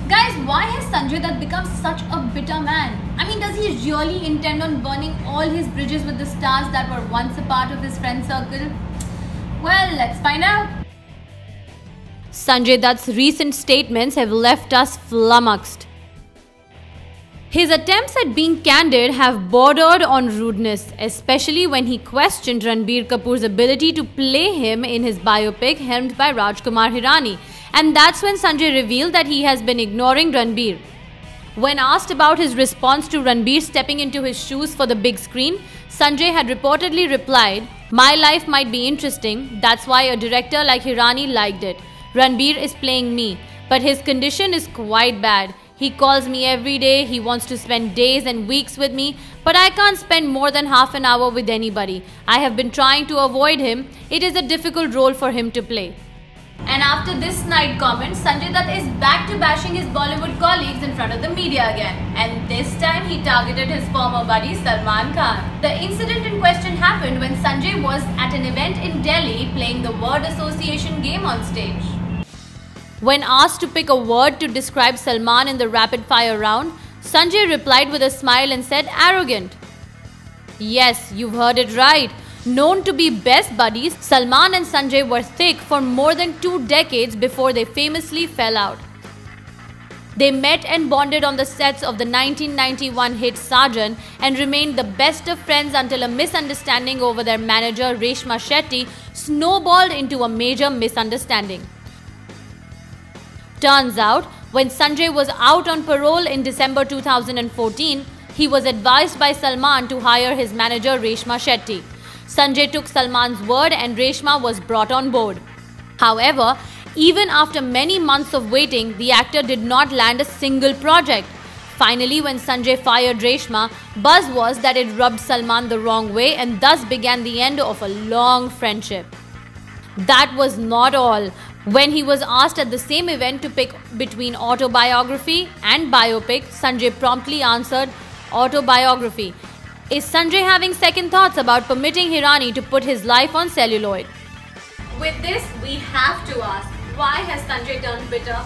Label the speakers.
Speaker 1: Guys, why has Sanjay Dutt become such a bitter man? I mean, does he really intend on burning all his bridges with the stars that were once a part of his friend circle? Well, let's find out.
Speaker 2: Sanjay Dutt's recent statements have left us flummoxed. His attempts at being candid have bordered on rudeness, especially when he questioned Ranbir Kapoor's ability to play him in his biopic helmed by Rajkumar Hirani. And that's when Sanjay revealed that he has been ignoring Ranbir. When asked about his response to Ranbir stepping into his shoes for the big screen, Sanjay had reportedly replied, "My life might be interesting, that's why a director like Hirani liked it. Ranbir is playing me, but his condition is quite bad. He calls me every day, he wants to spend days and weeks with me, but I can't spend more than half an hour with anybody. I have been trying to avoid him. It is a difficult role for him to play."
Speaker 1: And after this snide comment, Sanjay Dutt is back to bashing his Bollywood colleagues in front of the media again. And this time he targeted his former buddy Salman Khan. The incident in question happened when Sanjay was at an event in Delhi playing the word association game on stage.
Speaker 2: When asked to pick a word to describe Salman in the rapid fire round, Sanjay replied with a smile and said arrogant. Yes, you've heard it right. Known to be best buddies, Salman and Sanjay were thick for more than 2 decades before they famously fell out. They met and bonded on the sets of the 1991 hit Sajan and remained the best of friends until a misunderstanding over their manager Reshma Shetty snowballed into a major misunderstanding. Turns out, when Sanjay was out on parole in December 2014, he was advised by Salman to hire his manager Reshma Shetty. Sanjay took Salman's word and Reshma was brought on board. However, even after many months of waiting, the actor did not land a single project. Finally, when Sanjay fired Reshma, buzz was that it rubbed Salman the wrong way and thus began the end of a long friendship. That was not all. When he was asked at the same event to pick between autobiography and biopic, Sanjay promptly answered, autobiography. Is Sanjay having second thoughts about permitting Hirani to put his life on celluloid?
Speaker 1: With this, we have to ask, why has Sanjay turned bitter?